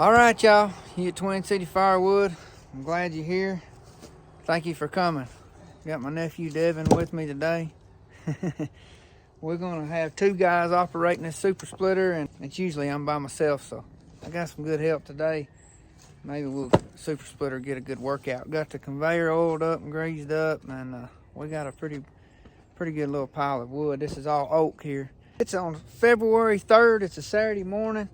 All right, y'all. You at Twin City Firewood. I'm glad you're here. Thank you for coming. Got my nephew Devin with me today. We're gonna have two guys operating this super splitter, and it's usually I'm by myself, so I got some good help today. Maybe we'll super splitter get a good workout. Got the conveyor oiled up and greased up, and we got a pretty good little pile of wood. This is all oak here. It's on February 3rd. It's a Saturday morning,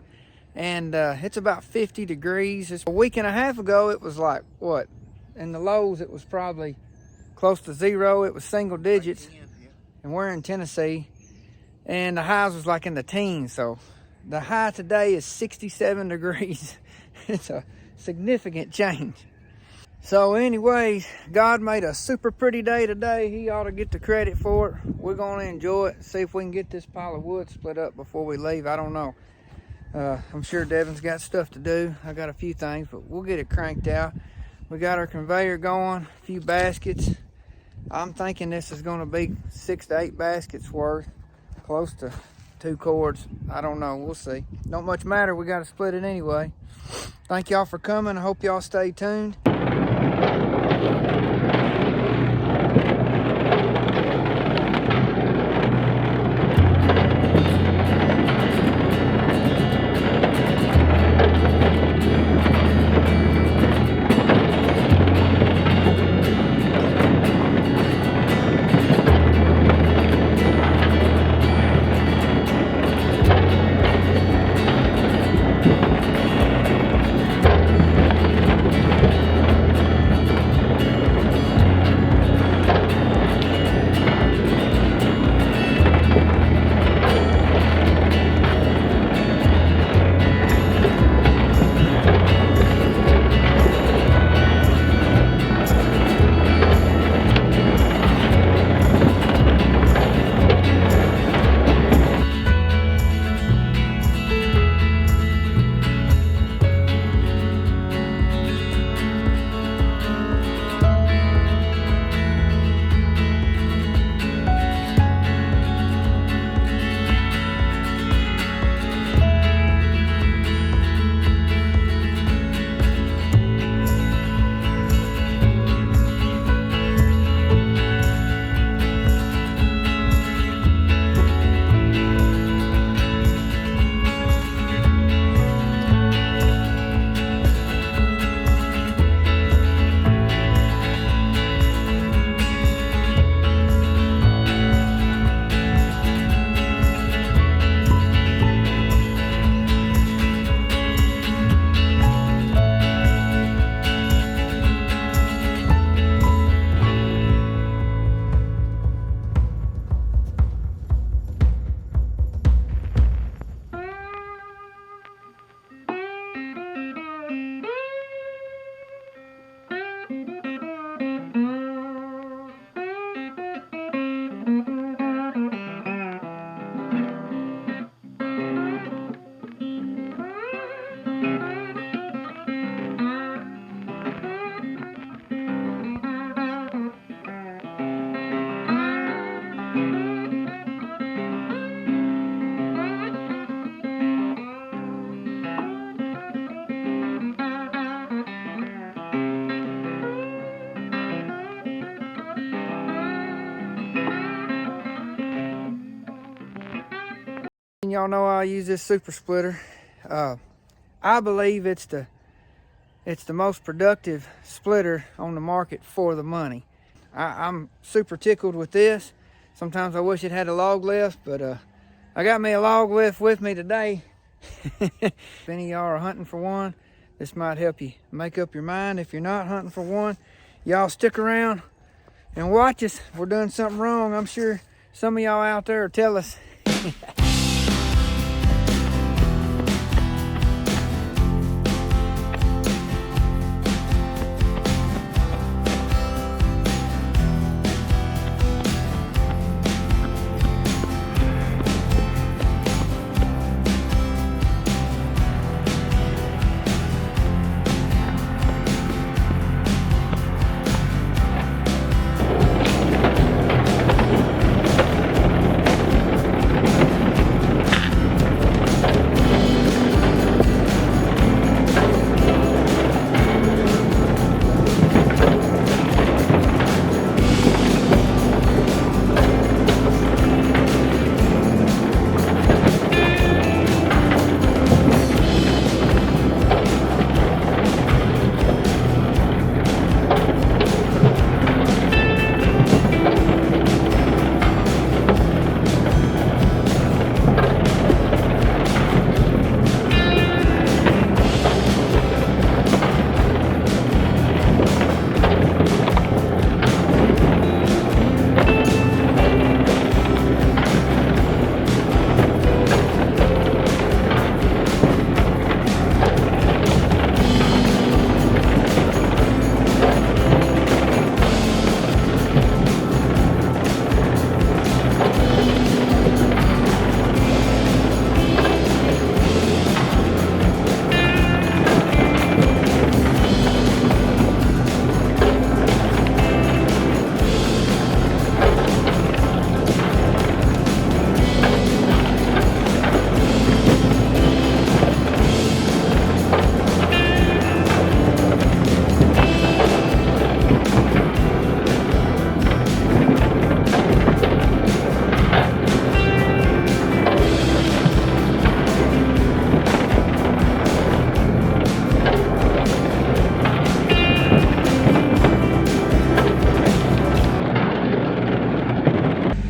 and it's about 50 degrees. It's a week and a half ago. It was like what? In the lows, it was probably close to zero. It was single digits, and we're in Tennessee, and the highs was like in the teens. So the high today is 67 degrees. It's a significant change. So anyways, God made a super pretty day today. He ought to get the credit for it. We're going to enjoy it. See if we can get this pile of wood split up before we leave. I don't know. I'm sure Devin's got stuff to do. I got a few things, but we'll get it cranked out. We got our conveyor going, a few baskets. I'm thinking this is going to be 6 to 8 baskets worth, close to 2 cords. I don't know. We'll see. Don't much matter. We got to split it anyway. Thank y'all for coming. I hope y'all stay tuned. Y'all know I use this super splitter. I believe it's the most productive splitter on the market for the money. I'm super tickled with this. Sometimes I wish it had a log lift, but I got me a log lift with me today. If any of y'all are hunting for one, this might help you make up your mind. If you're not hunting for one, y'all stick around and watch us. If we're doing something wrong, I'm sure some of y'all out there will tell us.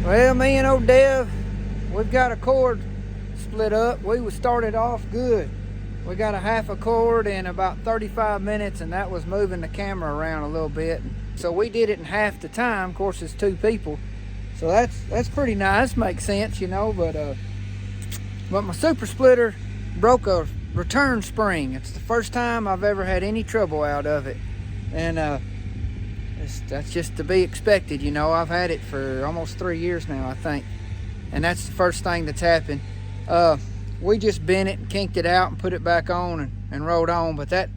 Well, me and old Dev, we've got a cord split up. We started off good. We got a half a cord in about 35 minutes, and that was moving the camera around a little bit. So we did it in half the time. Of course, it's 2 people. So that's pretty nice, makes sense, you know, but my super splitter broke a return spring. It's the first time I've ever had any trouble out of it. And that's just to be expected, you know. I've had it for almost 3 years now, I think. And that's the first thing that's happened. We just bent it and kinked it out and put it back on and rode on, but that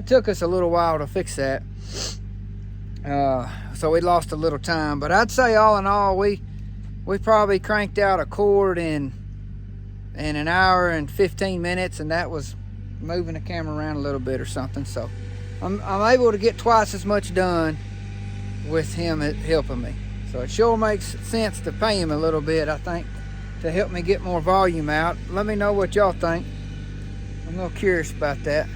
took us a little while to fix that. So we lost a little time, but I'd say all in all, we probably cranked out a cord in an hour and 15 minutes, and that was moving the camera around a little bit or something. So I'm able to get twice as much done with him helping me. So it sure makes sense to pay him a little bit, I think, to help me get more volume out. Let me know what y'all think. I'm a little curious about that.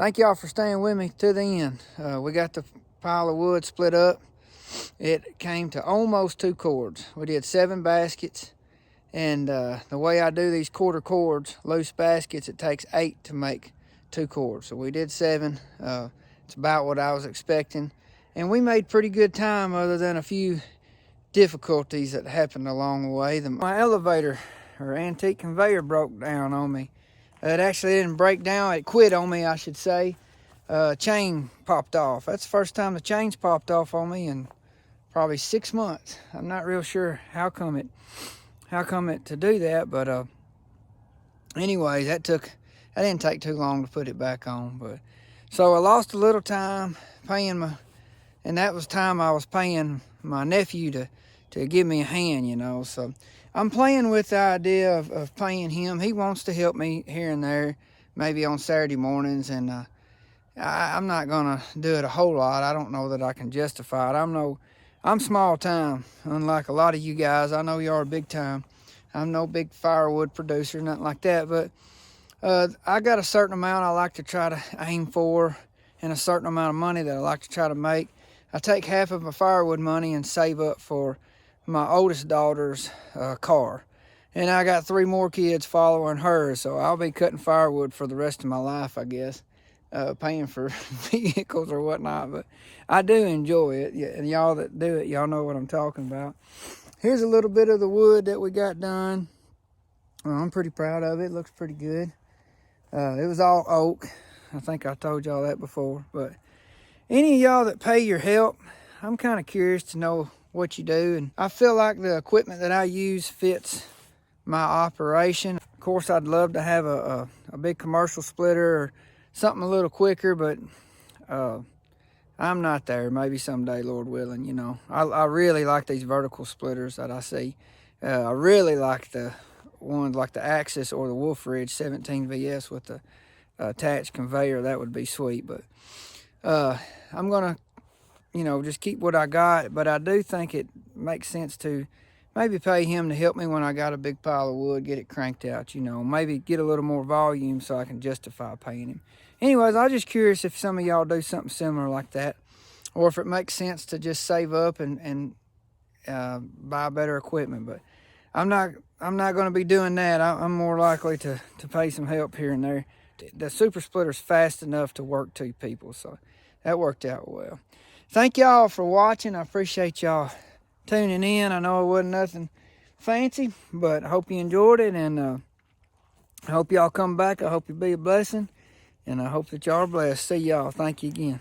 thank y'all for staying with me to the end. We got the pile of wood split up. It came to almost 2 cords. We did 7 baskets. And the way I do these quarter cords, loose baskets, it takes 8 to make 2 cords. So we did 7. It's about what I was expecting. And we made pretty good time other than a few difficulties that happened along the way. My elevator, or antique conveyor, broke down on me. It actually didn't break down, it quit on me, I should say. Chain popped off. That's the first time the chain's popped off on me in probably 6 months. I'm not real sure how come it to do that, but anyways, that didn't take too long to put it back on. But so I lost a little time paying and that was time I was paying my nephew to give me a hand, you know. So I'm playing with the idea of paying him. He wants to help me here and there, maybe on Saturday mornings, and I'm not gonna do it a whole lot. I don't know that I can justify it. I'm small time, unlike a lot of you guys. I know you are big time. I'm no big firewood producer, nothing like that, but I got a certain amount I like to try to aim for, and a certain amount of money that I like to try to make. I take half of my firewood money and save up for my oldest daughter's car. And I got 3 more kids following her, so I'll be cutting firewood for the rest of my life, I guess. Paying for vehicles or whatnot, but I do enjoy it. Yeah, and y'all that do it, y'all know what I'm talking about. Here's a little bit of the wood that we got done. I'm pretty proud of it. Looks pretty good. It was all oak. I think I told y'all that before, but any of y'all that pay your help, I'm kind of curious to know what you do, and I feel like the equipment that I use fits my operation. Of course, I'd love to have a big commercial splitter or something a little quicker, but I'm not there. Maybe someday, Lord willing, you know. I really like these vertical splitters that I see. I really like the ones like the Axis or the Wolf Ridge 17 VS with the attached conveyor. That would be sweet, but I'm gonna, you know, just keep what I got. But I do think it makes sense to maybe pay him to help me when I got a big pile of wood, get it cranked out, you know, maybe get a little more volume so I can justify paying him. Anyways, I'm just curious if some of y'all do something similar like that, or if it makes sense to just save up and buy better equipment. But I'm not going to be doing that. I'm more likely to pay some help here and there. The super splitter's fast enough to work 2 people, so that worked out well. Thank y'all for watching. I appreciate y'all tuning in. I know it wasn't nothing fancy, but I hope you enjoyed it, and I hope y'all come back. I hope you be a blessing, and I hope that y'all are blessed. See y'all. Thank you again.